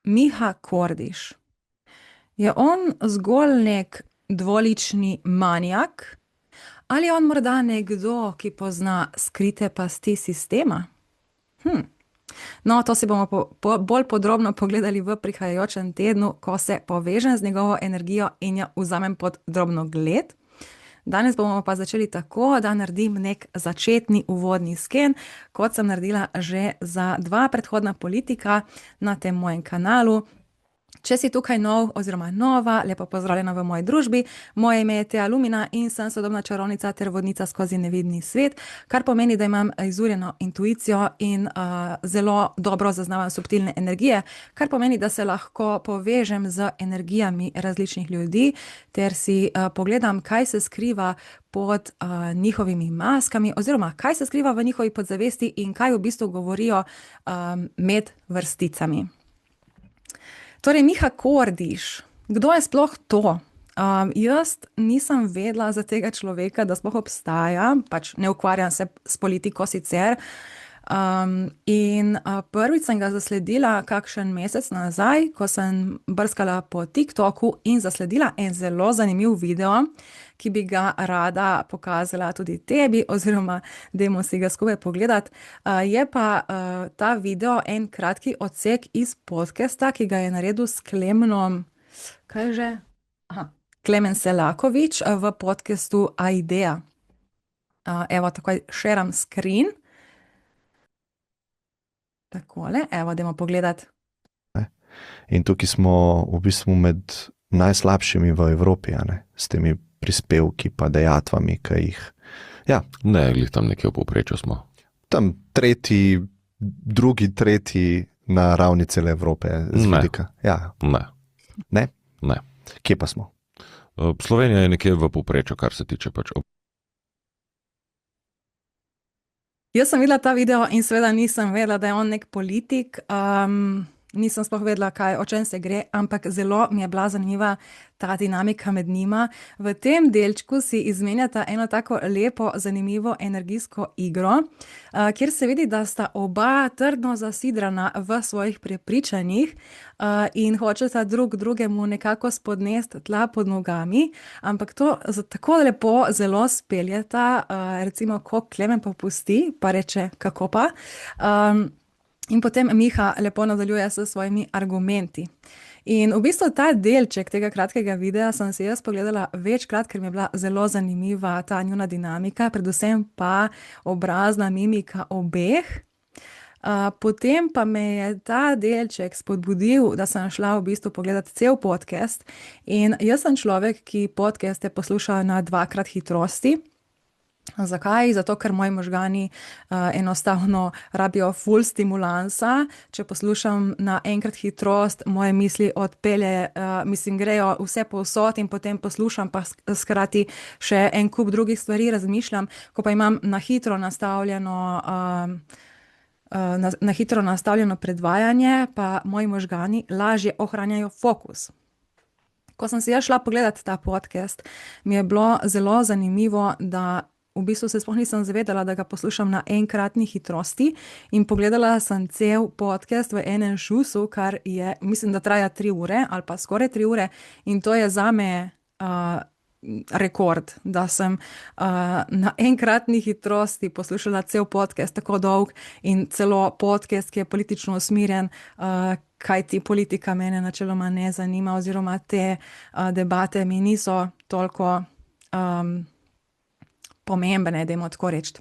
Miha Kordiš. Je on zgolj nek dvolični manijak ali je on morda nekdo, ki pozna skrite pasti sistema? No, to si bomo bolj podrobno pogledali v prihajajočem tednu, ko se povežem z njegovo energijo in jo vzamem pod drobnogled. Danes bomo pa začeli tako, da naredim nek začetni uvodni sken, kot sem naredila že za dva predhodna politika na tem mojem kanalu. Če si tukaj nov oziroma nova, lepo pozdravljena v moji družbi. Moje ime je Tea Lumina in sem sodobna čarovnica ter vodnica skozi nevidni svet, kar pomeni, da imam izurjeno intuicijo in zelo dobro zaznavam subtilne energije, kar pomeni, da se lahko povežem z energijami različnih ljudi ter si pogledam, kaj se skriva pod njihovimi maskami oziroma kaj se skriva v njihovi podzavesti in kaj v bistvu govorijo med vrsticami. Torej, Miha Kordiš, kdo je sploh to? Jaz nisem vedela za tega človeka, da sploh obstaja, pač ne ukvarjam se s politiko sicer. Prvič sem ga zasledila kakšen mesec nazaj, ko sem brskala po TikToku in zasledila en zelo zanimiv video, ki bi ga rada pokazala tudi tebi, oziroma dajmo si ga skupaj pogledati. Je pa ta video en kratki odsek iz podcasta, ki ga je naredil s Klemnom, kaj že? Klemen Selakovič v podcastu Aideja. Evo, takoj shaream screen. Takole, evo, dajmo pogledati. In tukaj smo v bistvu med najslabšimi v Evropi, a ne? S temi prispevki pa dejatvami, ki jih... Ja, Ne, glih tam nekje v povprečju smo. tam drugi, tretji na ravni cele Evrope z Ne. vidika. Ja, Ne. ne? Ne. Kje pa smo? Slovenija je nekje v povprečju, kar se tiče pač. Jaz sem videla ta video in seveda nisem vedela, da je on nek politik. Nisem sploh vedela, o čem se gre, ampak zelo mi je bila zanimiva ta dinamika med njima. V tem delčku si izmenjata eno tako lepo, zanimivo energijsko igro, kjer se vidi, da sta oba trdno zasidrana v svojih prepričanjih in hočeta drug drugemu nekako spodnesti tla pod nogami, ampak to tako lepo zelo speljeta, recimo, ko Klemen popusti, pa reče, kako pa. In potem Miha lepo nadaljuje s svojimi argumenti. In v bistvu ta delček tega kratkega videa sem si jaz pogledala večkrat, ker mi je bila zelo zanimiva ta njuna dinamika, predvsem pa obrazna mimika obeh. Potem pa me je ta delček spodbudil, da sem šla v bistvu pogledati cel podcast. In jaz sem človek, ki podcaste posluša na dvakrat hitrosti. Zakaj? Zato, ker moji možgani enostavno rabijo ful stimulansa. Če poslušam na enkrat hitrost, moje misli odpelje, grejo vse povsod in potem poslušam pa skrati še en kup drugih stvari, razmišljam. Ko pa imam na hitro nastavljeno predvajanje, pa moji možgani lažje ohranjajo fokus. Ko sem si jaz šla pogledati ta podcast, mi je bilo zelo zanimivo, da v bistvu se sploh nisem zavedala, da ga poslušam na enkratni hitrosti, in pogledala sem cel podcast v enem šusu, kar je, mislim, da traja 3 ure ali pa skoraj 3 ure, in to je zame rekord, da sem na enkratni hitrosti poslušala cel podcast tako dolg in celo podcast, ki je politično usmerjen, kajti politika mene načeloma ne zanima oziroma te debate mi niso toliko pomembne, dajmo tako reči.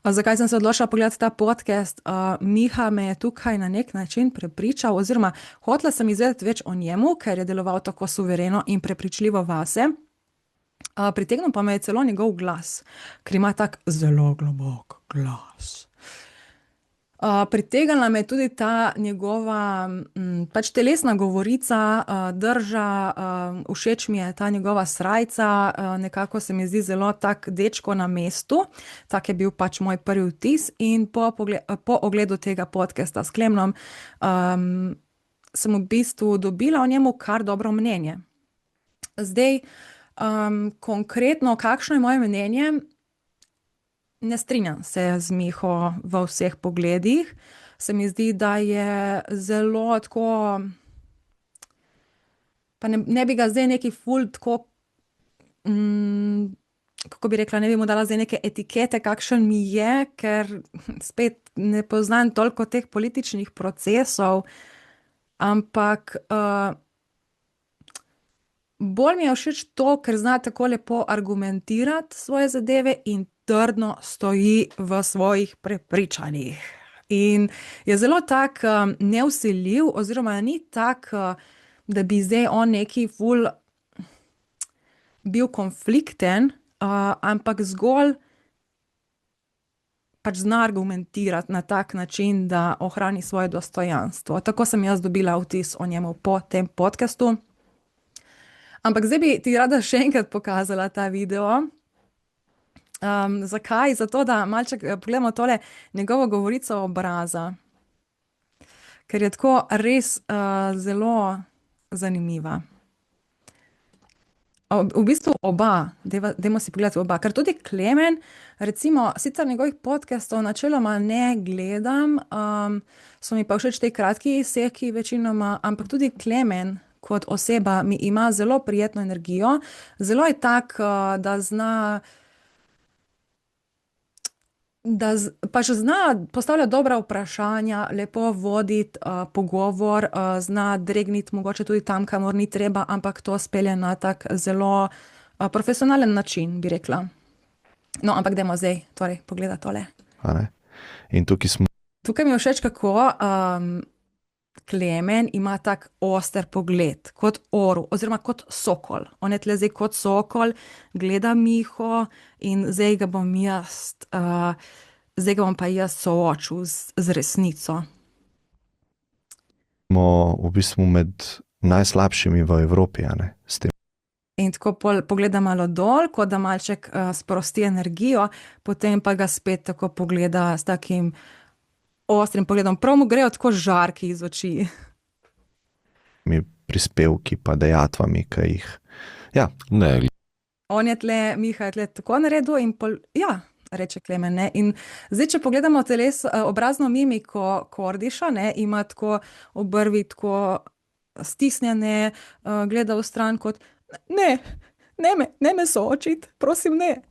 Zakaj sem se odločila pogledati ta podcast? Miha me je tukaj na nek način prepričal, oziroma hotela sem izvedeti več o njemu, ker je deloval tako suvereno in prepričljivo vase. Pritegnil pa me je celo njegov glas, ker ima tak zelo globok glas. Pritegnila me je tudi ta njegova pač telesna govorica, drža, všeč mi je ta njegova srajca, nekako se mi zdi zelo tak dečko na mestu, tak je bil pač moj prvi vtis, in po ogledu tega podcasta s Klemnom sem v bistvu dobila o njemu kar dobro mnenje. Zdaj, konkretno, kakšno je moje mnenje? Ne strinjam se z Miho v vseh pogledih. Se mi zdi, da je zelo tako pa ne bi ga zdaj neki ful tako, kako bi rekla, ne bi mu dala zdaj neke etikete, kakšen mi je, ker spet ne poznam toliko teh političnih procesov, ampak bolj mi je všeč to, ker zna tako lepo argumentirati svoje zadeve in trdno stoji v svojih prepričanjih. In je zelo tak nevsiljiv, oziroma ni tak, da bi zdaj on neki ful bil konflikten, ampak zgolj pač zna argumentirati na tak način, da ohrani svoje dostojanstvo. Tako sem jaz dobila vtis o njemu po tem podcastu. Ampak zdaj bi ti rada še enkrat pokazala ta video. Zakaj? Zato, da malček pogledamo tole njegovo govorico obraza. Ker je tako res zelo zanimiva. V bistvu oba, dajmo si pogledati oba, ker tudi Klemen, recimo, sicer njegovih podcastov načeloma ne gledam, so mi pa všeč te kratki izseki večinoma, ampak tudi Klemen kot oseba mi ima zelo prijetno energijo, zelo je tak, da zna, pač zna postavljati dobra vprašanja, lepo voditi pogovor, zna dregniti mogoče tudi tam, kamor ni treba, ampak to spelje na tak zelo profesionalen način, bi rekla. No, ampak dajmo zdaj torej pogledati tole. A ne? In Tukaj mi je všeč, kako Klemen ima tak oster pogled, kot orel, oziroma kot sokol. On je tle zdaj kot sokol, gleda Miho in zdaj ga bom pa jaz soočil z resnico. smo v bistvu med najslabšimi v Evropi, a ne? S tem. In tako pogleda malo dol, kot da malček sprosti energijo, potem pa ga spet tako pogleda s takim ostrim pogledom. Prav mu grejo tako žarki iz oči. Prispevki pa dejatvami, ki jih, ja, Ne, On je tle, Miha je tle tako naredil in ja, reče Klemen, ne. In zdaj, če pogledamo obrazno mimiko Kordiša, ne, ima tako obrvi tako stisnjene, gleda v stran kot ne me soočiti, prosim, ne.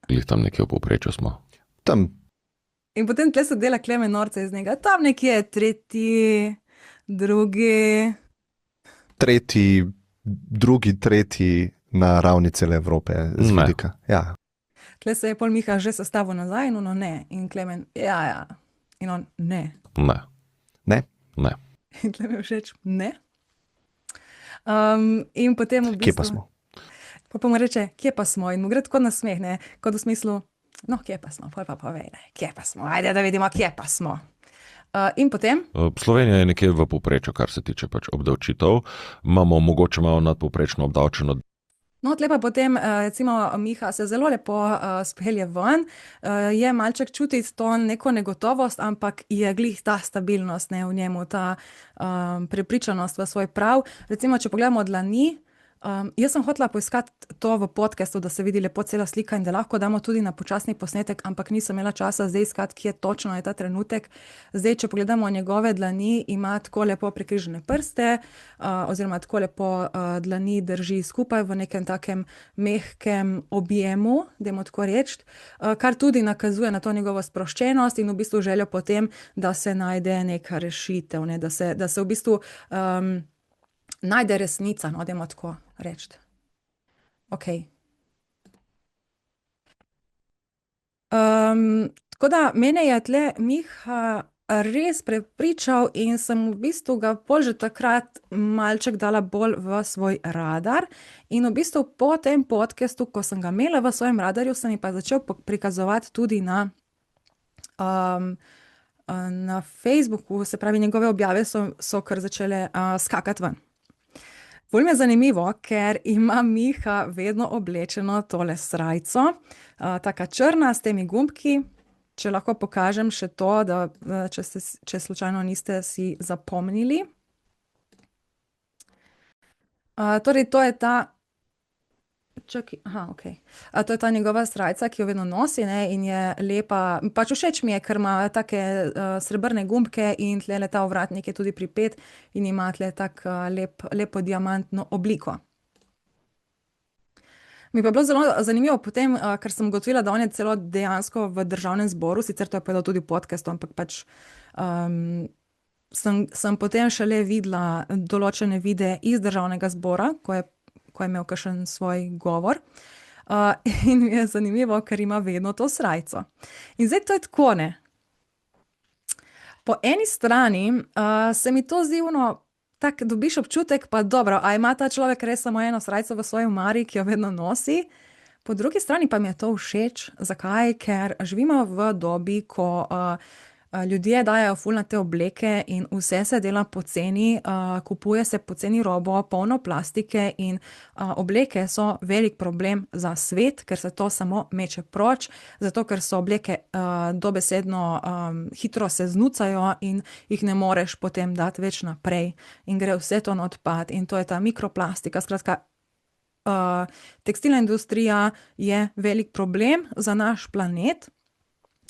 glih tam nekje v povprečju smo. tam In potem tle se dela Klemen norca iz njega, tam nekje tretji, drugi. tretji na ravni cele Evrope z Ne. vidika. Ja, Tle se je pol Miha že sestavil nazaj in ono ne. In Klemen, ja. In on, ne. Ne, ne? ne. In tle mi je všeč, ne. In potem v bistvu... Kje pa smo? Pa mu reče, kje pa smo? In mu gre tako na smeh, ne. Kot v smislu, no, kje pa smo? Pol pa povej, ne. Kje pa smo? Ajde, da vidimo, kje pa smo. In potem... Slovenija je nekje v povprečju, kar se tiče pač obdavčitev. Imamo mogoče malo nadpovprečno obdavčeno. No, tle pa potem, recimo, Miha se zelo lepo spelje ven, je malček čutiti to neko negotovost, ampak je glih ta stabilnost, ne, v njemu, ta prepričanost v svoj prav. Recimo, če pogledamo dlani, jaz sem hotela poiskati to v podcastu, da se vidi lepo cela slika in da lahko damo tudi na počasni posnetek, ampak nisem imela časa zdaj iskati, kje točno je ta trenutek. Zdaj, če pogledamo njegove dlani, ima tako lepo prekrižane prste, oziroma tako lepo dlani drži skupaj v nekem takem mehkem objemu, dajmo tako reči, kar tudi nakazuje na to njegovo sproščenost in v bistvu željo po tem, da se najde neka rešitev, ne, da se v bistvu najde resnica, no, dajmo tako reči. Okej. Tako da mene je tle Miha res prepričal in sem v bistvu ga pol že takrat malček dala bolj v svoj radar. In v bistvu po tem podcastu, ko sem ga imela v svojem radarju, sem mi pa začel prikazovati tudi na Facebooku, se pravi, njegove objave so kar začele skakati ven. Bolj mi je zanimivo, ker ima Miha vedno oblečeno tole srajco, taka črna s temi gumbki. Če lahko pokažem še to, da če slučajno niste si zapomnili. Torej, to je ta Okay. To je ta njegova srajca, ki jo vedno nosi, ne, in je lepa. Pač všeč mi je, ker ima take srebrne gumbke in tle ta ovratnik je tudi pripet in ima tle tak lepo diamantno obliko. Mi pa je bilo zelo zanimivo potem, ker sem ugotovila, da on je celo dejansko v Državnem zboru, sicer to je povedal tudi v podcastu, ampak pač sem potem šele videla določene videe iz Državnega zbora, ko je imel kakšen svoj govor. In mi je zanimivo, ker ima vedno to srajco. In zdaj to je tako, ne. Po eni strani se mi to zdi tako dobiš občutek, pa dobro, a ima ta človek res samo eno srajco v svoji omari, ki jo vedno nosi? Po drugi strani pa mi je to všeč. Zakaj? Ker živimo v dobi, ko ljudje dajejo ful na te obleke in vse se dela poceni, kupuje se poceni robo, polno plastike in obleke so velik problem za svet, ker se to samo meče proč, zato ker so obleke dobesedno hitro se znucajo in jih ne moreš potem dati več naprej in gre vse to na odpad in to je ta mikroplastika, skratka. Tekstilna industrija je velik problem za naš planet.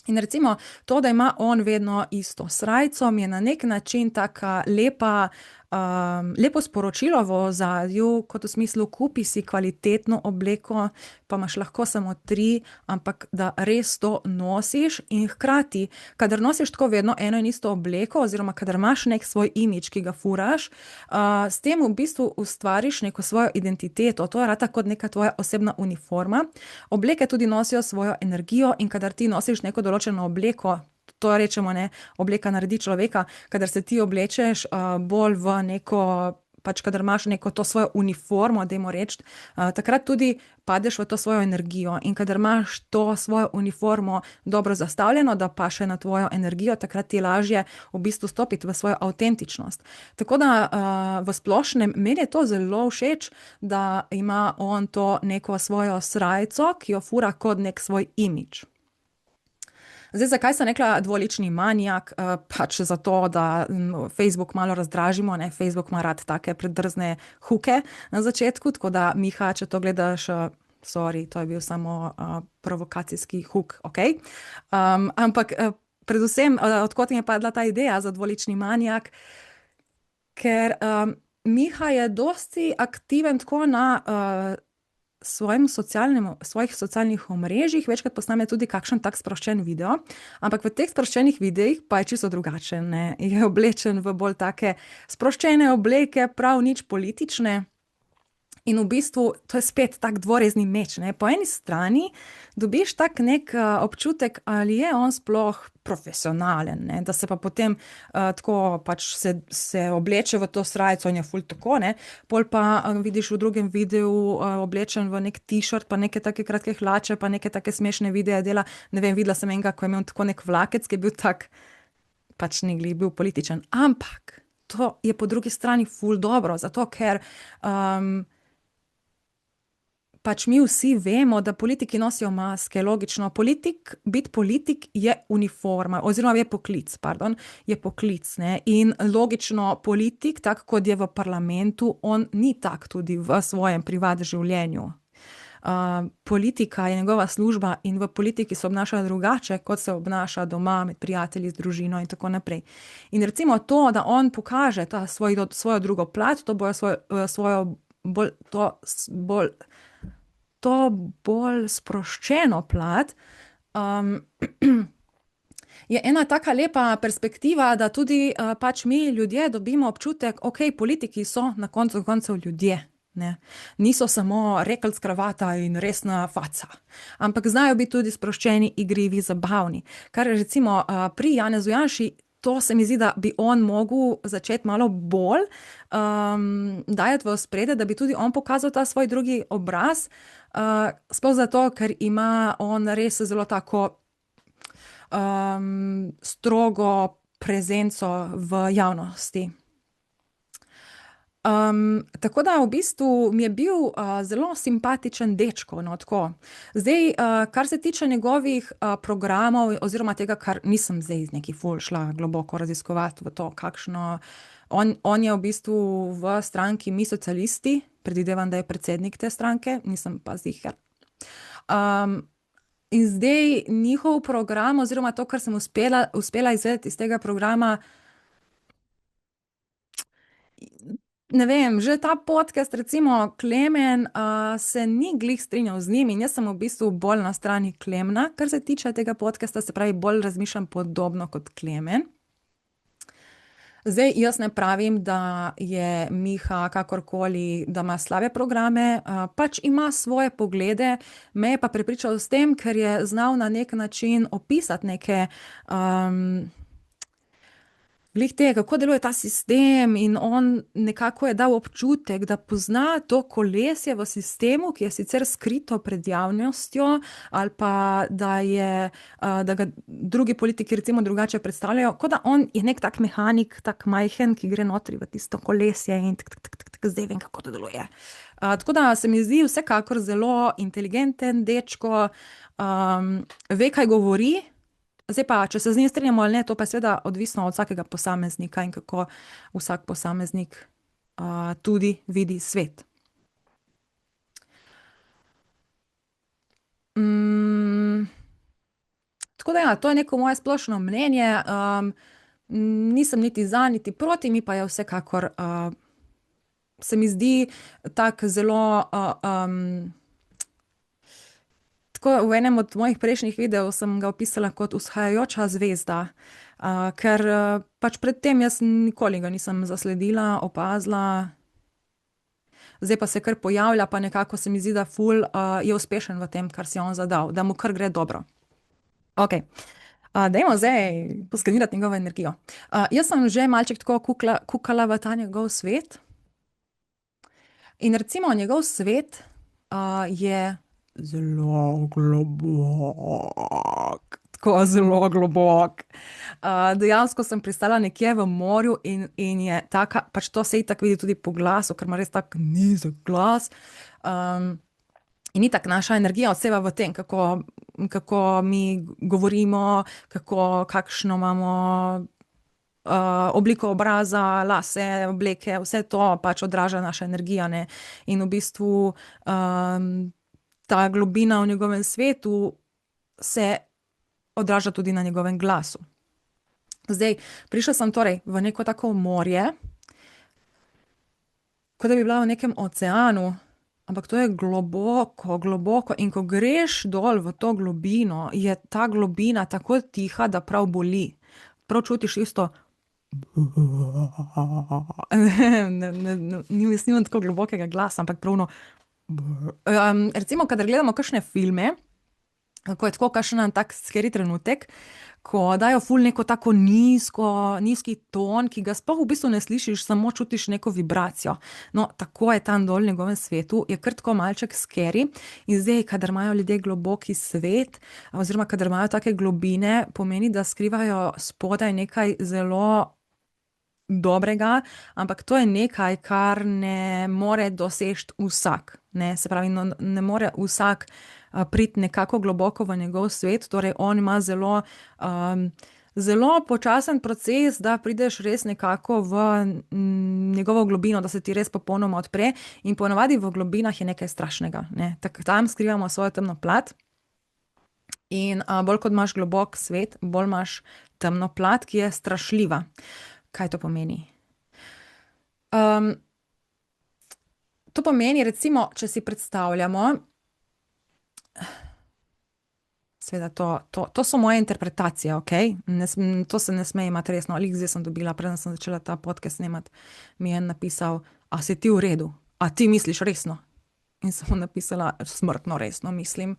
In recimo to, da ima on vedno isto srajco, mi je na nek način taka lepo sporočilo v ozadju, kot v smislu kupi si kvalitetno obleko, pa imaš lahko samo 3, ampak da res to nosiš in hkrati, kadar nosiš tako vedno eno in isto obleko oziroma kadar imaš nek svoj imidž, ki ga furaš, s tem v bistvu ustvariš neko svojo identiteto, to je rata kot neka tvoja osebna uniforma. Obleke tudi nosijo svojo energijo in kadar ti nosiš neko določeno obleko, to rečemo, ne, obleka naredi človeka, kadar se ti oblečeš bolj v neko, pač kadar imaš neko to svojo uniformo, dajmo reči, takrat tudi padeš v to svojo energijo in kadar imaš to svojo uniformo dobro zastavljeno, da paše na tvojo energijo, takrat ti je lažje v bistvu stopiti v svojo avtentičnost. Tako da v splošnem meni je to zelo všeč, da ima on to neko svojo srajco, ki jo fura kot nek svoj imidž. Zdaj, zakaj sem rekla dvolični manijak? Pač zato, da Facebook malo razdražimo, ne, Facebook ima rad take predrzne huke na začetku, tako da Miha, če to gledaš, sorry, to je bil samo provokacijski huk, okej. Ampak predvsem, odkot mi je padla ta ideja za dvolični manijak, ker Miha je dosti aktiven tako na svojih socialnih omrežjih, večkrat posname tudi kakšen tak sproščen video, ampak v teh sproščenih videih pa je čisto drugačen, ne, je oblečen v bolj take sproščene obleke, prav nič politične. In v bistvu to je spet tak dvorezni meč, ne. Po eni strani dobiš tak nek občutek, ali je on sploh profesionalen, ne, da se pa potem tako pač se obleče v to srajco in je ful tako, ne. Pol pa vidiš v drugem videu oblečen v nek t-shirt, pa neke take kratke hlače, pa neke take smešne videe dela. Ne vem, videla sem enega, ko je imel tako nek vlakec, ki je bil tak, pač ni glih bil političen. Ampak to je po drugi strani ful dobro, zato ker pač mi vsi vemo, da politiki nosijo maske, logično. Biti politik je uniforma, oziroma je poklic, ne. In logično politik, tako kot je v parlamentu, on ni tak tudi v svojem privat življenju. Politika je njegova služba in v politiki se obnaša drugače, kot se obnaša doma, med prijatelji, z družino in tako naprej. In recimo to, da on pokaže ta svojo drugo plat, to bolj sproščeno plat, je ena taka lepa perspektiva, da tudi pač mi ljudje dobimo občutek, okej, politiki so na koncu koncev ljudje, ne. Niso samo rekelc, kravata in resna faca, ampak znajo biti tudi sproščeni, igrivi, zabavni. Kar recimo pri Janezu Janši, to se mi zdi, da bi on mogel začeti malo bolj dajati v ospredje, da bi tudi on pokazal ta svoj drugi obraz, sploh zato, ker ima on res zelo tako strogo prezenco v javnosti. Tako da v bistvu mi je bil zelo simpatičen dečko, no, tako. Zdaj, kar se tiče njegovih programov oziroma tega, kar nisem zdaj neki ful šla globoko raziskovati v to, kakšno On je v bistvu v stranki Mi socialisti, predvidevam, da je predsednik te stranke, nisem pa ziher. In zdaj njihov program, oziroma to, kar sem uspela izvedeti iz tega programa, ne vem, že ta podcast, recimo Klemen, se ni glih strinjal z njim in jaz sem v bistvu bolj na strani Klemna, kar se tiče tega podcasta, se pravi, bolj razmišljam podobno kot Klemen. Zdaj, jaz ne pravim, da je Miha kakorkoli, da ima slabe programe, pač ima svoje poglede, me je pa prepričal s tem, ker je znal na nek način opisati neke glih tega, kako deluje ta sistem, in on nekako je dal občutek, da pozna to kolesje v sistemu, ki je sicer skrito pred javnostjo, ali pa da ga drugi politiki recimo drugače predstavljajo, kot da on je nek tak mehanik, tak majhen, ki gre notri v tisto kolesje in zdaj vem, kako to deluje. Tako da se mi zdi vsekakor zelo inteligenten dečko, ve, kaj govori. Zdaj pa, če se z njim strinjamo ali ne, to pa je seveda odvisno od vsakega posameznika in kako vsak posameznik tudi vidi svet. Tako da ja, to je neko moje splošno mnenje. Nisem niti za, niti proti, mi pa je vsekakor, se mi zdi tak zelo, v enem od mojih prejšnjih videov sem ga opisala kot vzhajajoča zvezda, ker pač predtem jaz nikoli ga nisem zasledila, opazila, zdaj pa se kar pojavlja, pa nekako se mi zdi, da ful je uspešen v tem, kar si on zadal, da mu kar gre dobro. Ok, dajmo zdaj poskenirati njegovo energijo. Jaz sem že malček tako kukala v ta njegov svet in recimo njegov svet je zelo globok, tako zelo globok. Dejansko sem pristala nekje v morju in je taka, pač to se itak vidi tudi po glasu, ker ima res tak nizek glas. In itak naša energija odseva v tem, kako mi govorimo, kakšno imamo obliko obraza, lase, obleke, vse to pač odraža naša energija, ne. In v bistvu ta globina v njegovem svetu se odraža tudi na njegovem glasu. Zdaj, prišla sem torej v neko tako morje, kot da bi bila v nekem oceanu, ampak to je globoko, globoko, in ko greš dol v to globino, je ta globina tako tiha, da prav boli. Prav čutiš isto. Nimam tako globokega glasa, ampak pravno. Recimo, kadar gledamo kakšne filme, ko je tako kakšen tak scary trenutek, ko dajo ful neko tako nizki ton, ki ga sploh v bistvu ne slišiš, samo čutiš neko vibracijo. No, tako je tam dol v njegovem svetu, je kar tako malček scary. In zdaj, kadar imajo ljudje globoki svet, oziroma kadar imajo take globine, pomeni, da skrivajo spodaj nekaj zelo dobrega, ampak to je nekaj, kar ne more doseči vsak, ne, se pravi, ne more vsak priti nekako globoko v njegov svet, torej on ima zelo počasen proces, da prideš res nekako v njegovo globino, da se ti res popolnoma odpre, in ponavadi v globinah je nekaj strašnega, ne, tam skrivamo svojo temno plat in bolj kot imaš globok svet, bolj imaš temno plat, ki je strašljiva. Kaj to pomeni? To pomeni, recimo, če si predstavljamo, seveda to so moje interpretacije, ok? To se ne sme imati resno. Ali zdaj sem dobila, preden sem začela ta podcast snemati, mi je napisal, a si ti v redu? A ti misliš resno? In sem mu napisala, smrtno resno mislim.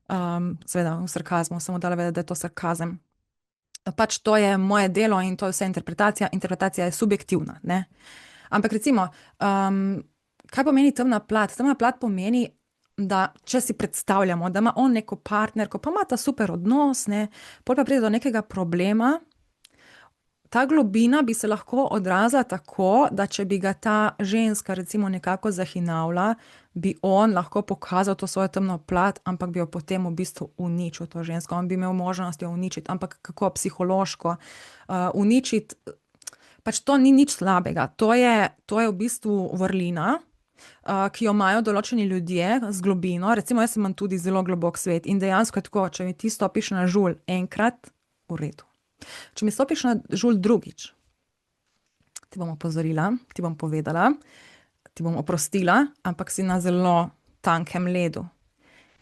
Seveda v sarkazmu, sem mu dala vedeti, da je to sarkazem. Pač to je moje delo in to je vse interpretacija. Interpretacija je subjektivna, ne? Ampak recimo, kaj pomeni temna plat? Temna plat pomeni, da če si predstavljamo, da ima on neko partnerko, pa ima ta super odnos, ne, pol pa pride do nekega problema, ta globina bi se lahko odrazila tako, da če bi ga ta ženska recimo nekako zahinavila, bi on lahko pokazal to svojo temno plat, ampak bi jo potem v bistvu uničil, to žensko. On bi imel možnost jo uničiti, ampak kako psihološko uničiti. pač to ni nič slabega. To je v bistvu vrlina, ki jo imajo določeni ljudje z globino. Recimo, jaz imam tudi zelo globok svet in dejansko je tako, če mi ti stopiš na žulj enkrat, v redu. Če mi stopiš na žulj drugič, ti bom opozorila, ti bom povedala, ti bom oprostila, ampak si na zelo tankem ledu.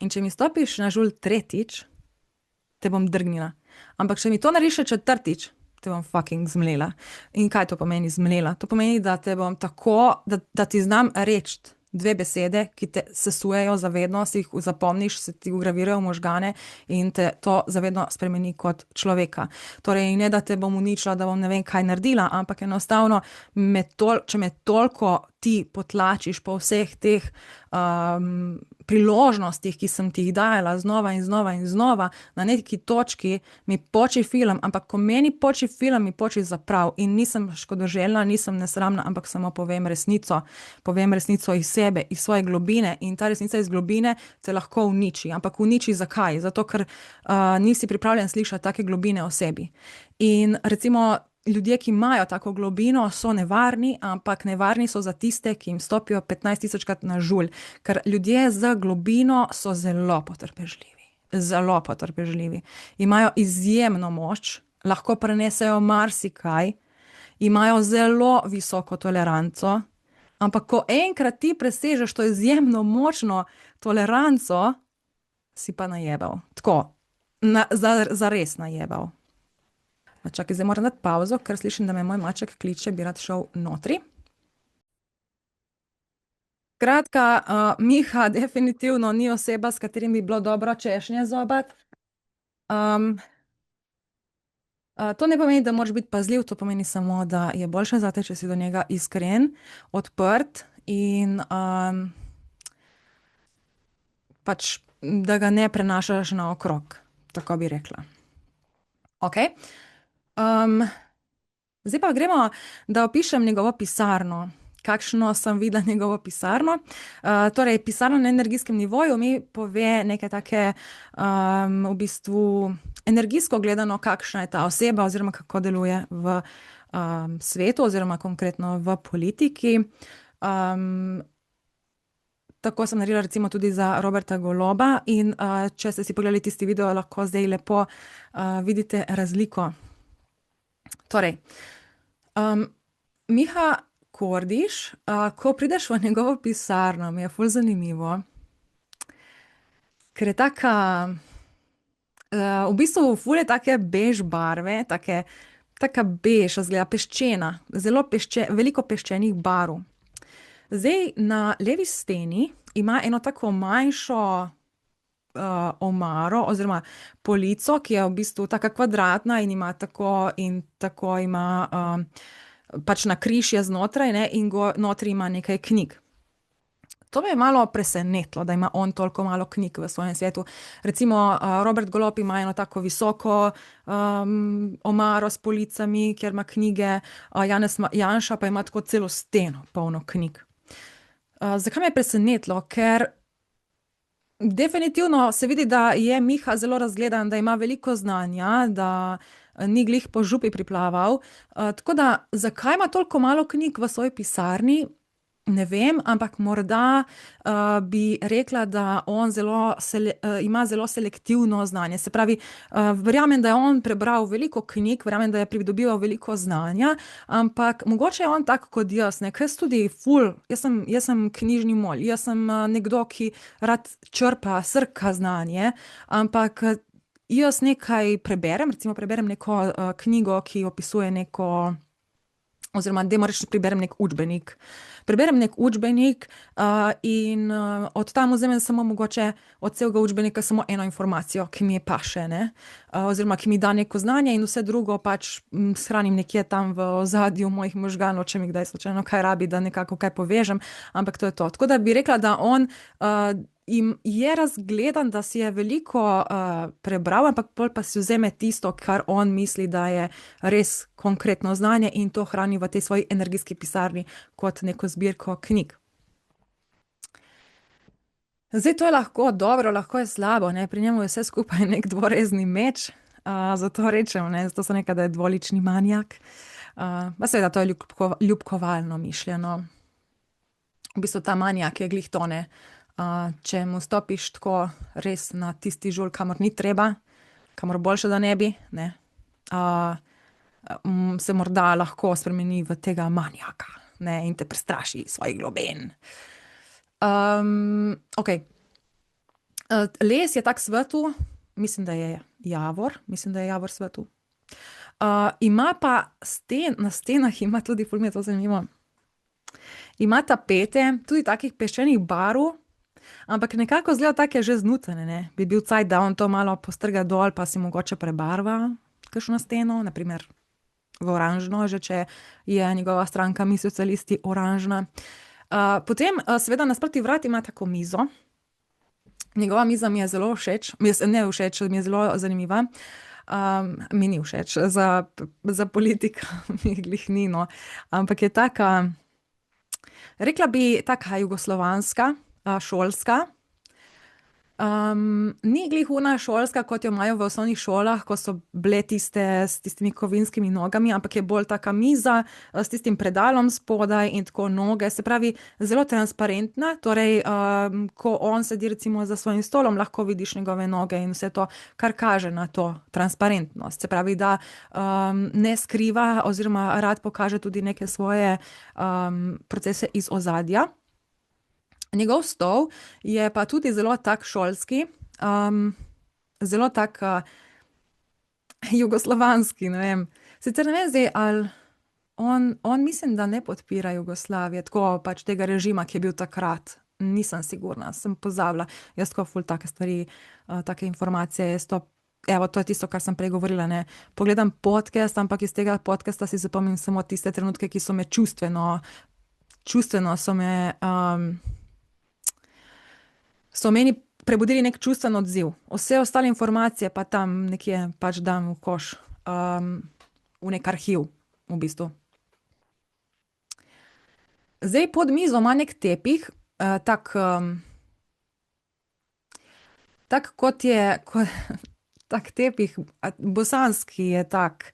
In če mi stopiš na žulj tretjič, te bom drgnila. Ampak če mi to narediš še četrtič, te bom fucking zmlela. In kaj to pomeni zmlela? To pomeni, da te bom tako, da ti znam reči dve besede, ki te sesujejo zavedno, si jih zapomniš, se ti vgravirajo v možgane in te to zavedno spremeni kot človeka. Torej, ne da te bom uničila, da bom ne vem kaj naredila, ampak enostavno, če me toliko ti potlačiš po vseh teh priložnostih, ki sem ti jih dajala znova in znova in znova, na neki točki mi poči film, ampak ko meni poči film, mi poči zaprav in nisem škodoželjna, nisem nesramna, ampak samo povem resnico iz sebe, iz svoje globine in ta resnica iz globine te lahko uniči. Ampak uniči zakaj? Zato, ker nisi pripravljen slišati take globine o sebi. In recimo ljudje, ki imajo tako globino, so nevarni, ampak nevarni so za tiste, ki jim stopijo 15.000-krat na žulj. Ker ljudje z globino so zelo potrpežljivi. Zelo potrpežljivi. Imajo izjemno moč, lahko prenesejo marsikaj, imajo zelo visoko toleranco, ampak ko enkrat ti presežeš to izjemno močno toleranco, si pa najebal. Tako, zares najebal. Čakaj, zdaj moram dati pauzo, ker slišim, da me moj maček kliče, bi rad šel notri. Kratka, Miha definitivno ni oseba, s katerim bi bilo dobro češnje zobati. To ne pomeni, da moraš biti pazljiv, to pomeni samo, da je boljše zate, če si do njega iskren, odprt in pač, da ga ne prenašaš naokrog, tako bi rekla. Okej. Zdaj pa gremo, da opišem njegovo pisarno. Kakšno sem videla njegovo pisarno. Torej, pisarna na energijskem nivoju mi pove nekaj take, v bistvu energijsko gledano, kakšna je ta oseba oziroma kako deluje v svetu oziroma konkretno v politiki. Tako sem naredila recimo tudi za Roberta Goloba in če ste si pogledali tisti video, lahko zdaj lepo vidite razliko. Torej, Miha Kordiš, ko prideš v njegovo pisarno, mi je ful zanimivo, ker je taka, v bistvu ful je take bež barve, taka bež, izgleda peščena, veliko peščenih barv. Zdaj, na levi steni ima eno tako manjšo omaro oziroma polico, ki je v bistvu taka kvadratna in ima tako ima pač nakrižje znotraj, ne, in notri ima nekaj knjig. To me je malo presenetilo, da ima on toliko malo knjig v svojem svetu. Recimo, Robert Golob ima eno tako visoko omaro s policami, kjer ima knjige, Janez Janša pa ima tako celo steno polno knjig. Zakaj me je presenetilo? Ker definitivno se vidi, da je Miha zelo razgledan, da ima veliko znanja, da ni glih po župi priplaval. Tako da, zakaj ima toliko malo knjig v svoji pisarni? Ne vem, ampak morda bi rekla, da on ima zelo selektivno znanje. Se pravi, verjamem, da je on prebral veliko knjig, verjamem, da je pridobival veliko znanja, ampak mogoče je on tak kot jaz, ne, ker jaz tudi jaz sem knjižni molj, jaz sem nekdo, ki rad črpa, srka znanje, ampak jaz nekaj preberem, recimo preberem neko knjigo, ki opisuje neko, oziroma dajmo reči, preberem nek učbenik. Preberem nek učbenik in od tam vzamem samo mogoče od celega učbenika samo eno informacijo, ki mi je paše, ne. Oziroma, ki mi da neko znanje in vse drugo pač shranim nekje tam v ozadju mojih možganov, če mi kdaj slučajno kaj rabi, da nekako kaj povežem, ampak to je to. Tako da bi rekla, da on je razgledan, da si je veliko prebral, ampak pol pa si vzame tisto, kar on misli, da je res konkretno znanje in to hrani v tej svoji energijski pisarni kot neko zbirko knjig. Zdaj, to je lahko dobro, lahko je slabo, ne, pri njemu je vse skupaj nek dvorezni meč, zato rečem, ne, zato so nekaj, da je dvolični manijak. Pa seveda to je ljubkovalno mišljeno. V bistvu ta manijak je glih tone. Če mu stopiš tako res na tisti žulj, kamor ni treba, kamor boljše, da ne bi, ne, se morda lahko spremeni v tega manijaka, ne, in te prestraši svojih globen. Okay. Les je tak svetu, mislim, da je javor svetu. Ima pa na stenah ima tudi, ful mi je to zanimivo, ima tapete, tudi takih peščenih barv, ampak nekako zgleda take že znutene, ne. Bi bil cajt, da on to malo postrga dol, pa si mogoče prebarva kakšno steno, na primer v oranžno, že če je njegova stranka Mi socialisti oranžna. Potem seveda nasproti vrat ima tako mizo. Njegova miza mi je zelo všeč, mi je zelo zanimiva. Mi ni všeč, za politika mi glih ni, no. Ampak je taka, rekla bi taka jugoslovanska, šolska. Ni glih ona šolska, kot jo imajo v osnovnih šolah, ko so bile tiste s tistimi kovinskimi nogami, ampak je bolj taka miza s tistim predalom spodaj in tako noge, se pravi zelo transparentna, torej ko on sedi recimo za svojim stolom, lahko vidiš njegove noge in vse to, kar kaže na to transparentnost. Se pravi, da ne skriva oziroma rad pokaže tudi neke svoje procese iz ozadja. Njegov stol je pa tudi zelo tak šolski, zelo tak jugoslovanski, ne vem. Sicer ne vem zdaj, ali on mislim, da ne podpira Jugoslavije, tako pač tega režima, ki je bil takrat. Nisem sigurna, sem pozabila. Jaz tako ful take stvari, take informacije, evo, to je tisto, kar sem prej govorila, ne. Pogledam podcast, ampak iz tega podcasta si zapomnim samo tiste trenutke, ki so me čustveno so me so meni prebudili nek čustven odziv. Vse ostale informacije pa tam nekje pač dam v koš, v nek arhiv, v bistvu. Zdaj pod mizo ima nek tepih, tak kot je, tak tepih, bosanski je tak,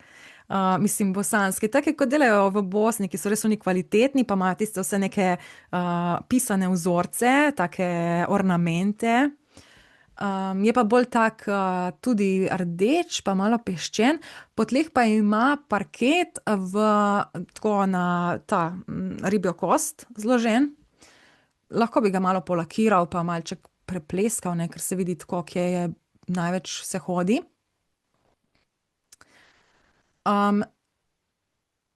bosanski, take kot delajo v Bosni, ki so res oni kvalitetni, pa imajo tiste vse neke pisane vzorce, take ornamente. Je pa bolj tak tudi rdeč, pa malo peščen, po tleh pa ima parket tako na ta ribjo kost zložen. Lahko bi ga malo polakiral, pa malček prepleskal, ne, ker se vidi tako, kje je največ se hodi.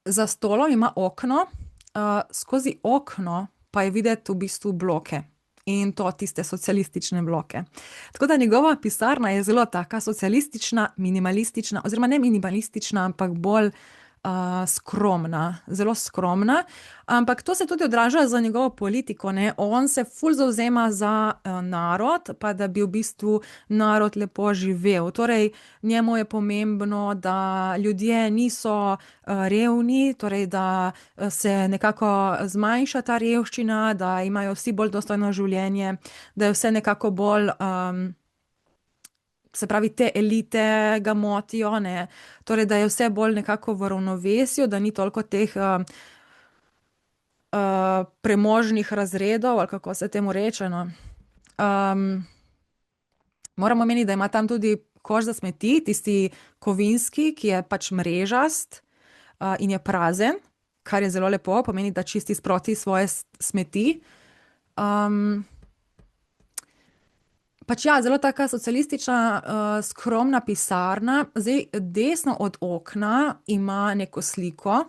Za stolom ima okno, skozi okno pa je videti v bistvu bloke. In to tiste socialistične bloke. Tako da njegova pisarna je zelo taka socialistična, minimalistična, oziroma ne minimalistična, ampak bolj skromna, zelo skromna. Ampak to se tudi odraža za njegovo politiko, ne. On se ful zavzema za narod, pa da bi v bistvu narod lepo živel. Torej, njemu je pomembno, da ljudje niso revni, torej, da se nekako zmanjša ta revščina, da imajo vsi bolj dostojno življenje, da je vse nekako bolj se pravi, te elite ga motijo, ne, torej, da je vse bolj nekako v ravnovesju, da ni toliko teh premožnih razredov, ali kako se temu reče, no. Moramo omeniti, da ima tam tudi koš za smeti, tisti kovinski, ki je pač mrežast in je prazen, kar je zelo lepo, pomeni, da čisti sproti svoje smeti. Pač ja, zelo taka socialistična, skromna pisarna. Zdaj, desno od okna ima neko sliko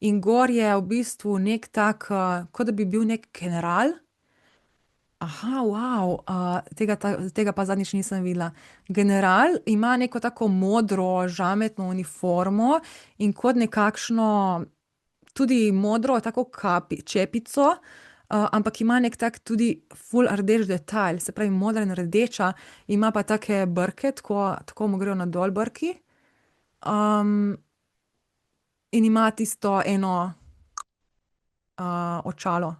in gor je v bistvu nek tak, kot da bi bil nek general. Aha, tega pa zadnjič nisem videla. General ima neko tako modro žametno uniformo in kot nekakšno tudi modro tako čepico, ampak ima nek tak tudi ful rdeč detajl, se pravi modra in rdeča, ima pa take brke, tako mu grejo nadol brki. In ima tisto eno očalo,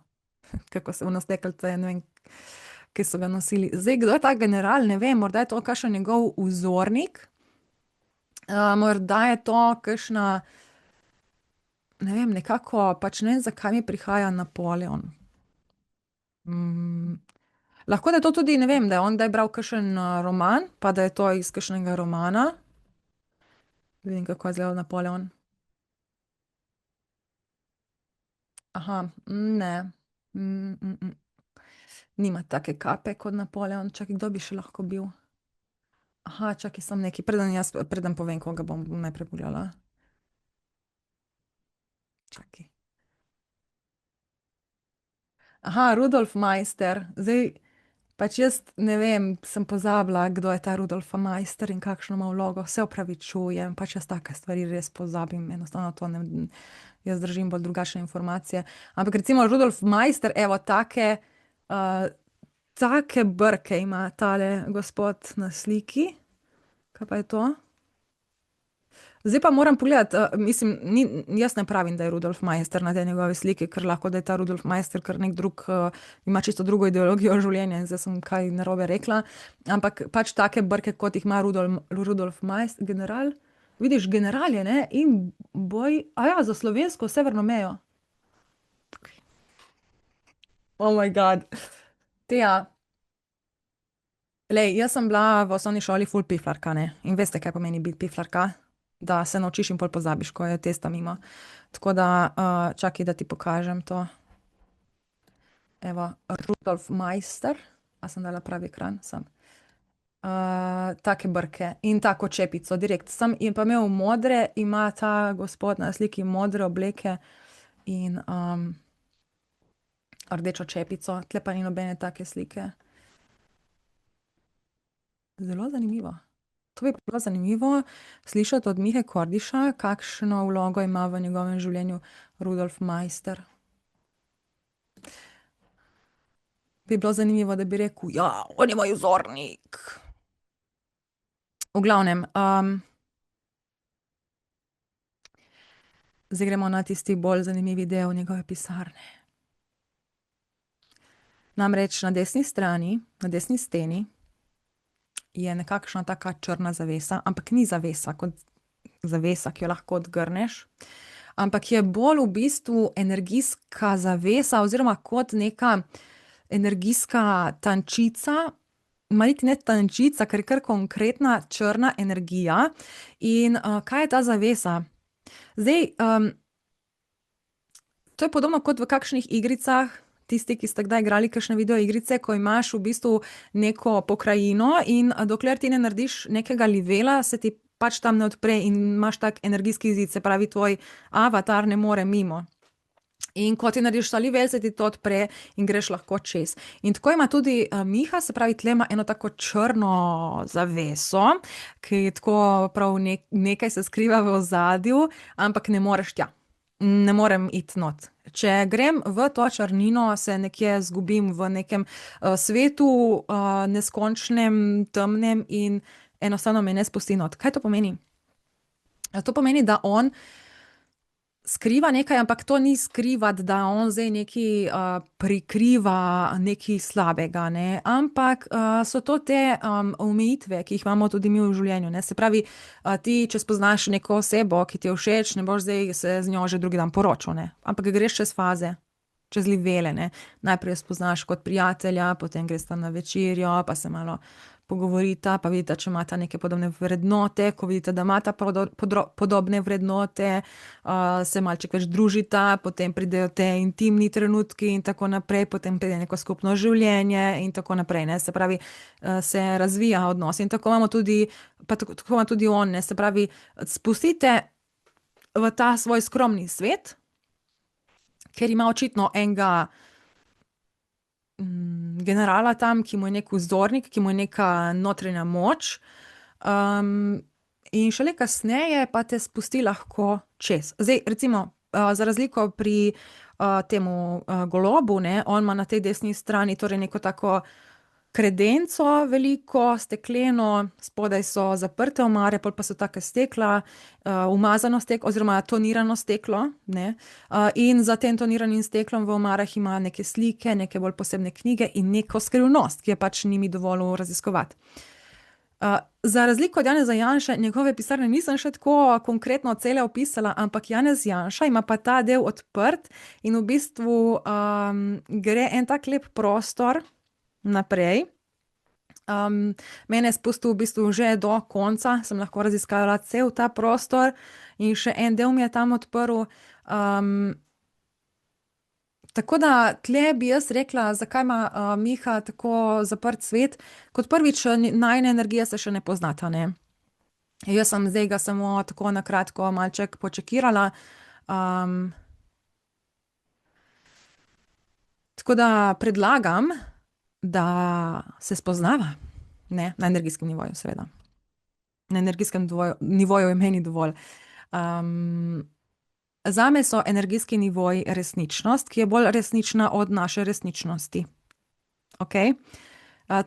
kako se ono stekelce, ne vem, ki so ga nosili. Zdaj, kdo je ta general, ne vem, morda je to kakšen njegov vzornik, morda je to kakšna ne vem, nekako pač ne vem, zakaj mi prihaja Napoleon. Lahko da je to tudi, ne vem, da je on kdaj bral kakšen roman, pa da je to iz kakšnega romana. Vidim, kako je izgledal Napoleon. Aha, ne. Nima take kape kot Napoleon. Čakaj, kdo bi še lahko bil? Aha, čakaj, sem neki. Preden povem, koga bom najprej pogledala. Čakaj. Aha, Rudolf Meister. Zdaj, pač jaz ne vem, sem pozabila, kdo je ta Rudolf Meister in kakšno ima vlogo. Se opravičujem, pač jaz take stvari res pozabim. Enostavno to ne, jaz držim bolj drugačne informacije. Ampak recimo Rudolf Meister, evo, take brke ima tale gospod na sliki. Kaj pa je to? Zdaj pa moram pogledati, mislim, jaz ne pravim, da je Rudolf Meister na tej njegovi sliki, ker lahko, da je ta Rudolf Meister kar nek drug, ima čisto drugo ideologijo življenja in zdaj sem kaj narobe rekla. Ampak pač take brke, kot jih ima Rudolf Meister, general. Vidiš, general je, ne? In boj, za slovensko severno mejo. Oh my god. Teja. Lej, jaz sem bila v osnovni šoli ful piflarka, ne? In veste, kaj pomeni biti piflarka? Da se naučiš in pol pozabiš, ko je testa mimo. Tako da, čakaj, da ti pokažem to. Evo, Rudolf Meister. A sem dala pravi ekran? Sem. Take brke in tako čepico, direkt. Sem in pa imel modre, ima ta gospod na sliki modre obleke in rdečo čepico. Tle pa ni nobene take slike. Zelo zanimivo. To bi bilo zanimivo slišati od Mihe Kordiša, kakšno vlogo ima v njegovem življenju Rudolf Meister. Bi bilo zanimivo, da bi rekel, ja, on je moj vzornik. V glavnem, zdaj gremo na tisti bolj zanimivi del njegove pisarne. Namreč na desni strani, na desni steni, je nekakšna taka črna zavesa, ampak ni zavesa kot zavesa, ki jo lahko odgrneš, ampak je bolj v bistvu energijska zavesa oziroma kot neka energijska tančica, ma niti ne tančica, ker je kar konkretna črna energija. In kaj je ta zavesa? Zdaj, to je podobno kot v kakšnih igricah, tisti, ki ste kdaj igrali kakšne videoigrice, ko imaš v bistvu neko pokrajino in dokler ti ne narediš nekega livela, se ti pač tam ne odpre in imaš tak energijski zid, se pravi, tvoj avatar ne more mimo. In ko ti narediš ta livel, se ti to odpre in greš lahko čez. In tako ima tudi Miha, se pravi, tle ima eno tako črno zaveso, ki je tako prav nekaj se skriva v ozadju, ampak ne moreš tja. Ne morem iti not. Če grem v to črnino, se nekje zgubim v nekem svetu, neskončnem, temnem in enostavno me ne spusti not. Kaj to pomeni? To pomeni, da on skriva nekaj, ampak to ni skrivati, da on zdaj nekaj prikriva nekaj slabega, ne, ampak so to te omejitve, ki jih imamo tudi mi v življenju, ne, se pravi, ti, če spoznaš neko osebo, ki ti je všeč, ne boš zdaj se z njo že drugi dan poročil, ne, ampak greš čez faze, čez livele, ne, najprej spoznaš kot prijatelja, potem greš tam na večerjo, pa se malo pogovorita, pa vidita, če imata neke podobne vrednote, ko vidite, da imata podobne vrednote, se malček več družita, potem pridejo te intimni trenutki in tako naprej, potem pride neko skupno življenje in tako naprej, ne, se pravi, se razvija odnos in tako imamo tudi, pa tako ima tudi on, ne, se pravi, spustite v ta svoj skromni svet, ker ima očitno enega generala tam, ki mu je neki vzornik, ki mu je neka notranja moč, in šele kasneje pa te spusti lahko čez. Zdaj, recimo, za razliko pri temu golobu, ne, on ima na tej desni strani torej neko tako kredenco veliko, stekleno, spodaj so zaprte omare, pol pa so take stekla, umazano steklo oziroma tonirano steklo, ne, in za tem toniranim steklom v omarah ima neke slike, neke bolj posebne knjige in neko skrivnost, ki je pač ni mi dovolil raziskovati. Za razliko od Janeza Janše, njegove pisarne nisem še tako konkretno cele opisala, ampak Janez Janša ima pa ta del odprt in v bistvu gre en tak lep prostor naprej. Mene je spustil v bistvu že do konca, sem lahko raziskala cel ta prostor in še en del mi je tam odprl. Tako da tle bi jaz rekla, zakaj ima Miha tako zaprt svet. Kot prvič, najine energije se še ne poznata, ne. Jaz sem zdaj ga samo tako na kratko malček počekirala. Tako da predlagam, da se spoznava, ne, na energijskem nivoju, seveda. Na energijskem nivoju je meni dovolj. Zame so energijski nivoji resničnost, ki je bolj resnična od naše resničnosti. Ok?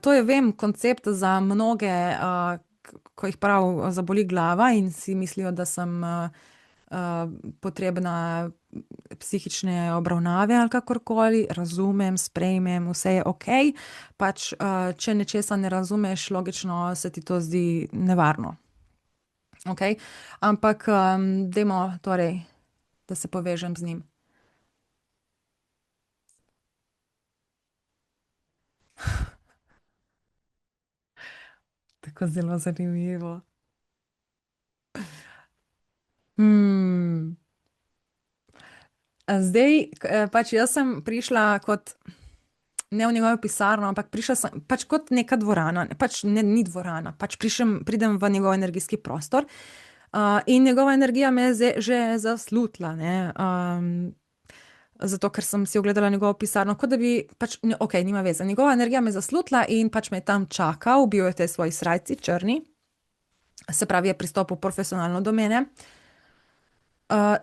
To je, vem, koncept za mnoge, ko jih prav zaboli glava in si mislijo, da sem potrebna psihične obravnave ali kakorkoli, razumem, sprejmem, vse je ok. Pač, če nečesa ne razumeš, logično se ti to zdi nevarno. Ok? Ampak dajmo torej, da se povežem z njim. Tako zelo zanimivo. Zdaj, pač jaz sem prišla kot, ne v njegovo pisarno, ampak prišla sem pač kot neka dvorana, pač ne, ni dvorana, pač pridem v njegov energijski prostor, in njegova energija me je že zaslutila, ne, zato, ker sem si ogledala njegovo pisarno, kot da bi pač, ok, nima veze, njegova energija me je zaslutila in pač me je tam čakal, bil je v tej svoji srajci črni, se pravi, je pristopil profesionalno do mene.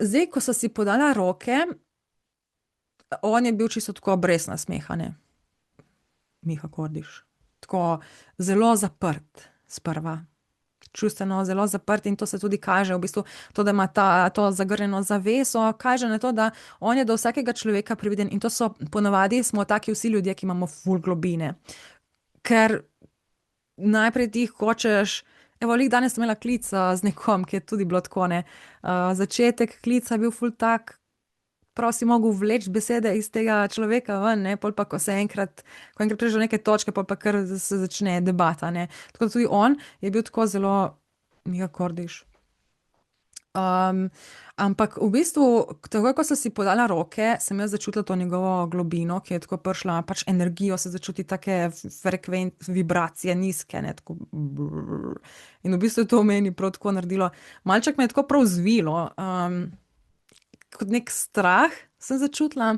Zdaj, ko so si podala roke, on je bil čisto tako brez nasmeha, ne. Miha Kordiš. Tako zelo zaprt sprva. Čustveno zelo zaprt in to se tudi kaže v bistvu, to, da ima to zagrnjeno zaveso, kaže na to, da on je do vsakega človeka prividen in to so, ponavadi smo taki vsi ljudje, ki imamo ful globine. Ker najprej ti hočeš, evo, glih danes sem imela klic z nekom, ki je tudi bilo tako, ne. Začetek klica je bil ful tak, prav si mogel vleči besede iz tega človeka ven, ne, pol pa, ko enkrat prideš do neke točke, pol pa kar se začne debata, ne. Tako da tudi on je bil tako zelo Miha Kordiš. Ampak v bistvu, takoj, ko so si podala roke, sem jaz začutila to njegovo globino, ki je tako prišla, pač energijo se začuti, take vibracije nizke, ne, tako in v bistvu je to v meni prav tako naredilo, malček me je tako prav zvilo, kot neki strah sem začutila,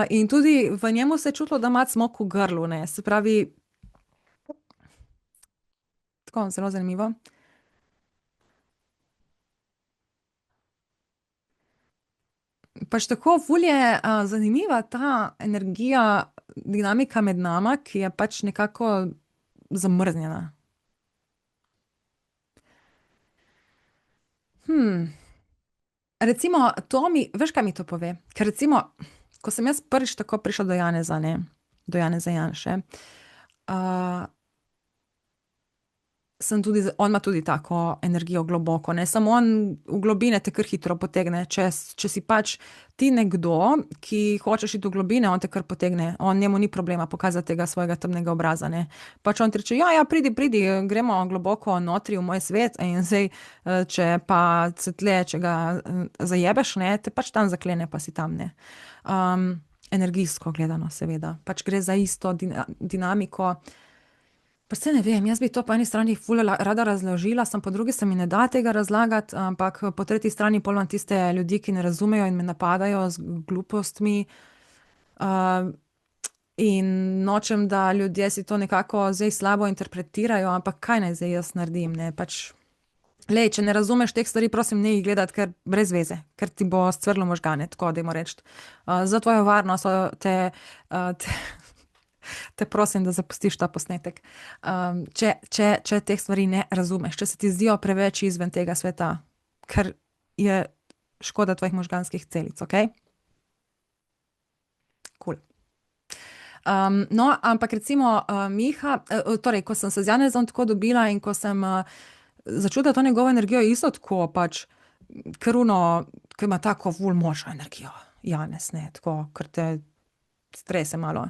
in tudi v njemu se je čutilo, da ima cmok v grlu, ne, se pravi, tako zelo zanimivo. Pač tako ful je zanimiva ta energija, dinamika med nama, ki je pač nekako zamrznjena. Recimo, veš, kaj mi to pove? Ker recimo, ko sem jaz prvič tako prišla do Janeza, ne, do Janeza Janše, sem tudi, on ima tudi tako energijo globoko, ne, samo on v globine te kar hitro potegne, če si pač ti nekdo, ki hočeš iti v globine, on te kar potegne, njemu ni problema pokazati tega svojega temnega obraza, ne. Pač on ti reče, ja, pridi, gremo globoko notri v moj svet in zdaj, če pa se tle, če ga zajebeš, ne, te pač tam zaklene, pa si tam, ne. Energijsko gledano, seveda, pač gre za isto dinamiko. Pa saj ne vem, jaz bi to po eni strani ful rada razložila, samo po drugi se mi ne da tega razlagati, ampak po tretji strani pol imam tiste ljudi, ki ne razumejo in me napadajo z glupostmi, in nočem, da ljudje si to nekako zdaj slabo interpretirajo, ampak kaj naj zdaj jaz naredim, ne, pač glej, če ne razumeš teh stvari, prosim, ne jih gledati, ker brez veze, ker ti bo scvrlo možgane, tako dajmo reči. Za tvojo varnost te prosim, da zapustiš ta posnetek. Če teh stvari ne razumeš, če se ti zdijo preveč izven tega sveta, ker je škoda tvojih možganskih celic, ok? Cool. No, ampak recimo Miha, torej, ko sem se z Janezom tako dobila in ko sem začutila to njegovo energijo, isto tako pač, ker ima tako ful močno energijo, Janez, ne, tako, ker te strese malo.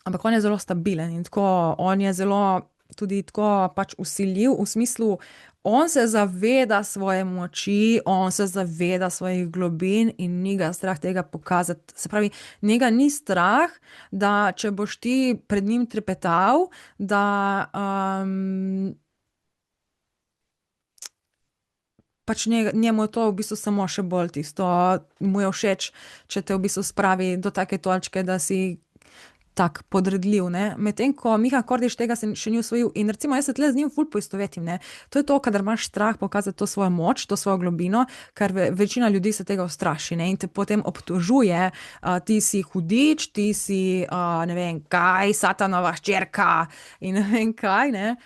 Ampak on je zelo stabilen in tako, on je zelo tudi tako pač vsiljiv v smislu, on se zaveda svoje moči, on se zaveda svojih globin in ni ga strah tega pokazati. Se pravi, njega ni strah, da če boš ti pred njim trepetal, da pač njemu je to v bistvu samo še bolj tisto, mu je všeč, če te v bistvu spravi do take točke, da si tak podredljiv, ne. Medtem ko Miha Kordiš tega se še ni osvojil in recimo jaz se tle z njim ful poistovetim, ne. To je to, kadar imaš strah pokazati to svojo moč, to svojo globino, ker večina ljudi se tega ustraši, ne, in te potem obtožuje, ti si hudič, ti si, ne vem kaj, satanova hčerka in ne vem kaj, ne.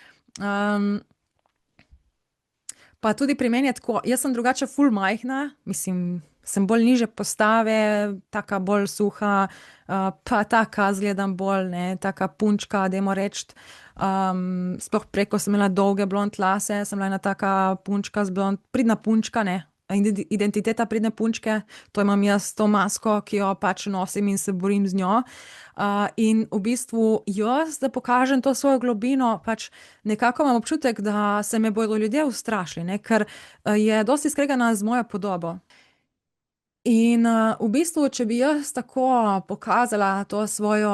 Pa tudi pri meni je tako, jaz sem drugače ful majhna, mislim, sem bolj nižje postave, taka bolj suha, pa taka zgledam bolj, ne, taka punčka, dajmo reči. Sploh preko sem imela dolge blond lase, sem bila ena taka punčka z pridna punčka, ne. Identiteta pridne punčke, to imam jaz, to masko, ki jo pač nosim in se borim z njo. In v bistvu jaz, da pokažem to svojo globino, pač nekako imam občutek, da se me bodo ljudje ustrašili, ne, ker je dosti skregana z mojo podobo. In v bistvu, če bi jaz tako pokazala to svojo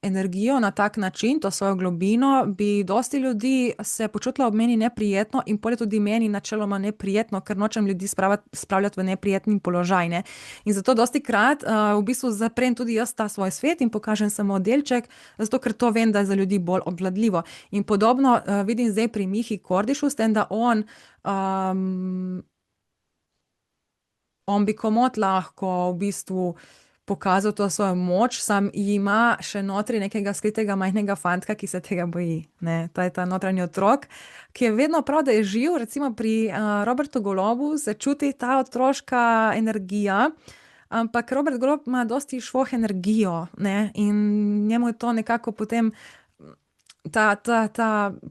energijo na tak način, to svojo globino, bi dosti ljudi se počutilo ob meni neprijetno in pol je tudi meni načeloma neprijetno, ker nočem ljudi spravljati v neprijeten položaj, ne. In zato dostikrat v bistvu zaprem tudi jaz ta svoj svet in pokažem samo delček, zato ker to vem, da je za ljudi bolj obvladljivo. In podobno vidim zdaj pri Mihi Kordišu, s tem, da on bi komot lahko v bistvu pokazal to svojo moč, sam ima še notri nekega skritega majhnega fantka, ki se tega boji, ne. To je ta notranji otrok, ki je vedno prav, da je živ, recimo pri Robertu Golobu se čuti ta otroška energija, ampak Robert Golob ima dosti švoh energijo, ne, in njemu je to nekako potem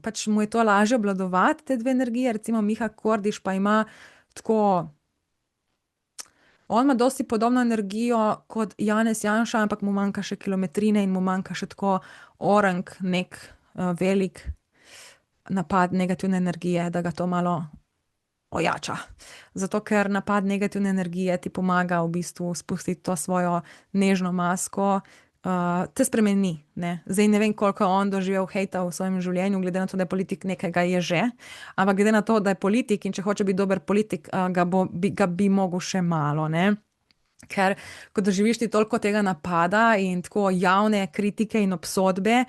pač mu je to lažje obvladovati, te dve energije, recimo Miha Kordiš pa ima tako. On ima dosti podobno energijo kot Janez Janša, ampak mu manjka še kilometrine in mu manjka še tako orenk, velik napad negativne energije, da ga to malo ojača. Zato, ker napad negativne energije ti pomaga v bistvu spustiti to svojo nežno masko, te spremeni, ne. Zdaj ne vem, koliko je on doživel hejta v svojem življenju, glede na to, da je politik, nekega je že, ampak glede na to, da je politik in če hoče biti dober politik, ga bi mogel še malo, ne. Ker ko doživiš ti toliko tega napada in tako javne kritike in obsodbe,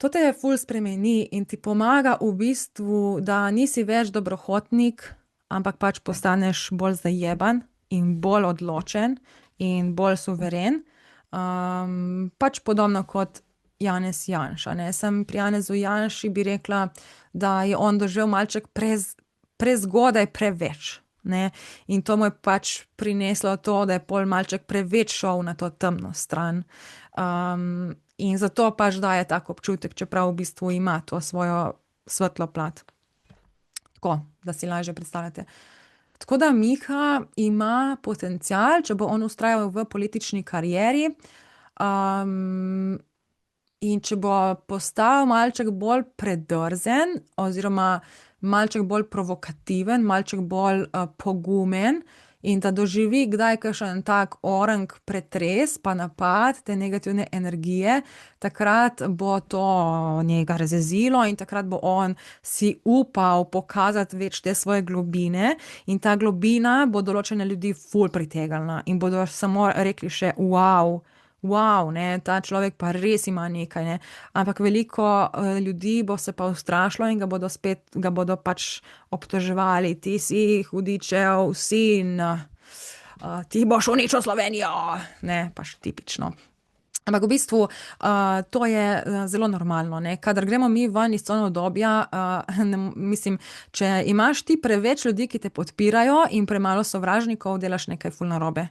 to te ful spremeni in ti pomaga v bistvu, da nisi več dobrohotnik, ampak pač postaneš bolj zajeban in bolj odločen in bolj suveren. Pač podobno kot Janez Janša, ne. Sem pri Janezu Janši bi rekla, da je on doživel malček prezgodaj preveč, ne. In to mu je pač prineslo to, da je pol malček preveč šel na to temno stran. In zato pač daje tak občutek, čeprav v bistvu ima to svojo svetlo plat. Tako, da si lažje predstavljate. Tako da Miha ima potencial, če bo on vztrajal v politični karieri, in če bo postal malček bolj predrzen oziroma malček bolj provokativen, malček bolj pogumen in da doživi kdaj kakšen tak orenk pretres pa napad te negativne energije, takrat bo to njega razjezilo in takrat bo on si upal pokazati več te svoje globine in ta globina bo določene ljudi ful pritegnila in bodo samo rekli še wow, ne, ta človek pa res ima nekaj, ne. Ampak veliko ljudi bo se pa ustrašilo in ga bodo pač obtoževali, ti si hudičev sin, ti boš uničil Slovenijo, ne, pač tipično. Ampak v bistvu to je zelo normalno, ne, kadar gremo mi ven iz cone udobja, mislim, če imaš ti preveč ljudi, ki te podpirajo in premalo sovražnikov, delaš nekaj ful narobe.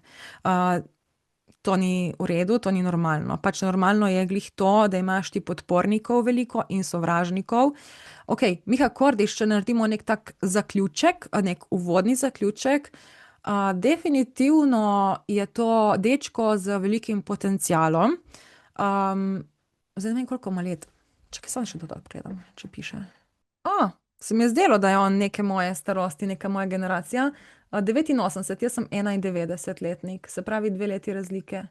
to ni v redu, to ni normalno. Pač normalno je glih to, da imaš ti podpornikov veliko in sovražnikov. Ok, Miha Kordiš, če naredimo nek tak zaključek, nek uvodni zaključek, definitivno je to dečko z velikim potencialom. Zdaj ne vem, koliko ima let. Čakaj, samo še to pogledam, če piše. Se mi je zdelo, da je on neke moje starosti, neka moja generacija. 89, jaz sem 91-letnik, se pravi 2 leti razlike.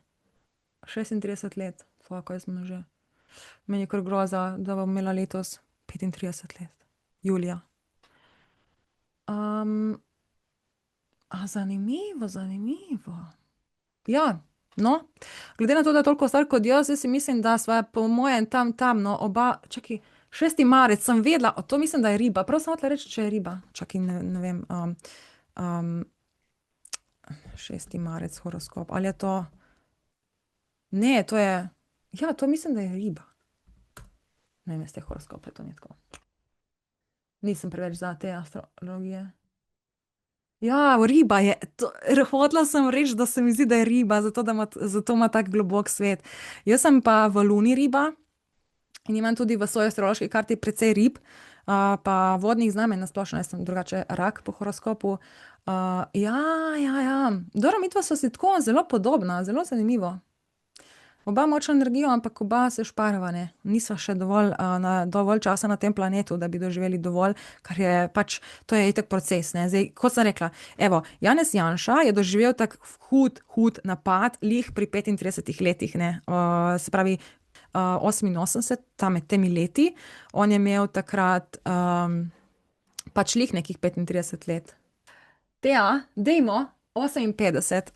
36 let, kaj smo že. Meni je kar groza, da bom imela letos 35 let. Julija. Zanimivo. Ja, no. Glede na to, da je toliko star kot jaz si mislim, da sva po mojem tam, no, oba, čakaj, 6. marec sem vedela, to mislim, da je riba. Prav sem hotela reči, če je riba. Čakaj, ne vem. 6. marec horoskop. Ali je to? Ne, to je. Ja, to mislim, da je riba. Ne vem, te horoskope, to ni tako. Nisem preveč za te astrologije. Ja, riba je. Hotela sem reči, da se mi zdi, da je riba, zato ima tak globok svet. Jaz sem pa v luni riba in imam tudi v svoji astrološki karti precej rib, pa vodnih znamenj na splošno, jaz sem drugače rak po horoskopu. Ja. Dobro, midva sva si tako zelo podobna, zelo zanimivo. Oba močno energijo, ampak oba se šparava, ne. Nisva še dovolj časa na tem planetu, da bi doživeli dovolj, kar je pač, to je itak proces, ne. Zdaj, kot sem rekla, evo, Janez Janša je doživel tak hud napad, lih pri 35 letih, ne. Se pravi, 88, tam med temi leti, on je imel takrat pač lih nekih 35 let. Teja, dejmo, 58,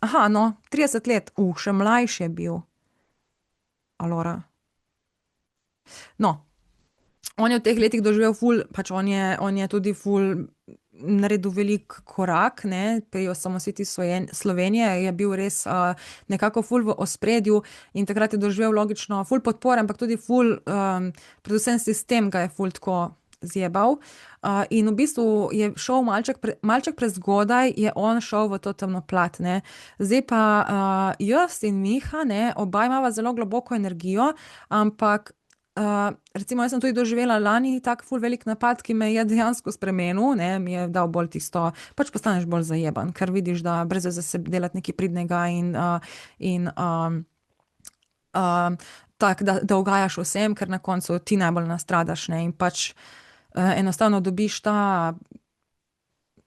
30 let, še mlajši je bil. Alora. No, on je v teh letih doživel ful, pač on je tudi ful naredil velik korak, ne, pri osamosvojitvi Slovenije je bil res nekako ful v ospredju in takrat je doživel logično ful podpore, ampak tudi ful, predvsem sistem ga je ful tako zjebal. In v bistvu je šel malček prezgodaj, je on šel v to temno plat, ne. Zdaj pa jaz in Miha, ne, oba imava zelo globoko energijo, ampak recimo jaz sem tudi doživela lani tak ful velik napad, ki me je dejansko spremenil, ne, mi je dal bolj tisto, pač postaneš bolj zajeban, ker vidiš, da brez veze se delati nekaj pridnega in tako, da ugajaš vsem, ker na koncu ti najbolj nastradaš, ne, in pač enostavno dobiš ta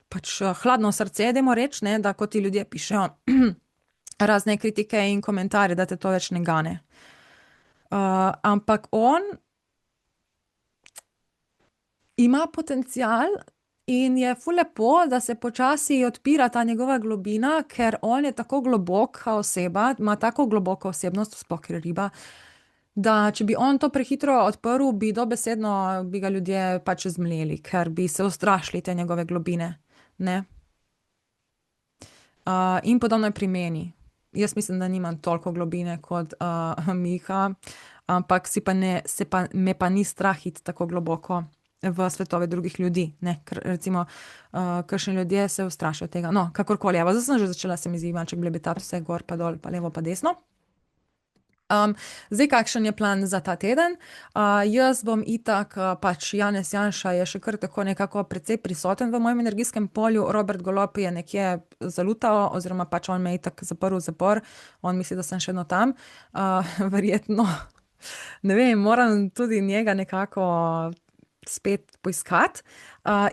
pač hladno srce, dajmo reči, ne, da ko ti ljudje pišejo razne kritike in komentarje, da te to več ne gane. Ampak on ima potencial in je ful lepo, da se počasi odpira ta njegova globina, ker on je tako globoka oseba, ima tako globoko osebnost, sploh ker je riba, da če bi on to prehitro odprl, bi dobesedno bi ga ljudje pač zmleli, ker bi se ustrašili te njegove globine, ne. In podobno je pri meni. Jaz mislim, da nimam toliko globine kot Miha, ampak me pa ni strah iti tako globoko v svetove drugih ljudi, ne, ker recimo kakšni ljudje se ustrašijo tega. No, kakorkoli, evo, zdaj sem že začela, se mi zdi, malček blebetati vse gor pa dol, pa levo pa desno. Zdaj, kakšen je plan za ta teden? Jaz bom itak, pač Janez Janša je še kar tako nekako precej prisoten v mojem energijskem polju, Robert Golob je nekje zalutal, oziroma pač on me je itak zaprl v zapor, on misli, da sem še vedno tam, verjetno, ne vem, moram tudi njega nekako spet poiskati.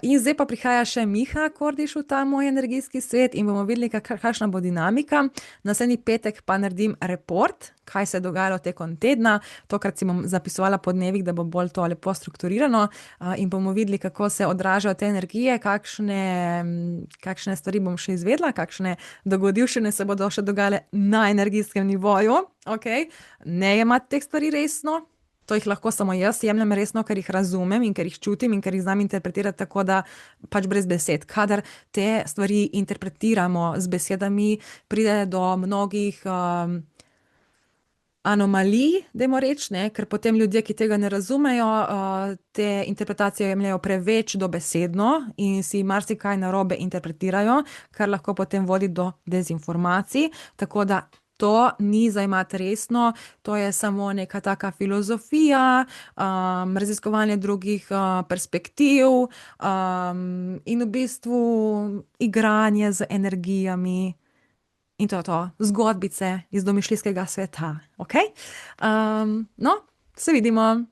In zdaj pa prihaja še Miha Kordiš v ta moj energijski svet in bomo videli, kakšna bo dinamika. Naslednji petek pa naredim report, kaj se je dogajalo tekom tedna, tokrat si bom zapisovala po dnevih, da bo bolj to lepo strukturirano, in bomo videli, kako se odražajo te energije, kakšne stvari bom še izvedela, kakšne dogodivščine se bodo še dogajale na energijskem nivoju, okej, ne jemati teh stvari resno. To jih lahko samo jaz jemljem resno, ker jih razumem in ker jih čutim in ker jih znam interpretirati tako, da pač brez besed. Kadar te stvari interpretiramo z besedami, pride do mnogih anomalij, dajmo reči, ne, ker potem ljudje, ki tega ne razumejo, te interpretacije jemljejo preveč dobesedno in si marsikaj narobe interpretirajo, kar lahko potem vodi do dezinformacij, tako da to ni za imati resno, to je samo neka taka filozofija, raziskovanje drugih perspektiv, in v bistvu igranje z energijami. In to je to, zgodbice iz domišljijskega sveta. Okay? No, se vidimo.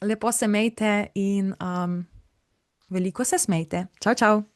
Lepo se mejte in veliko se smejte. Čau, čau.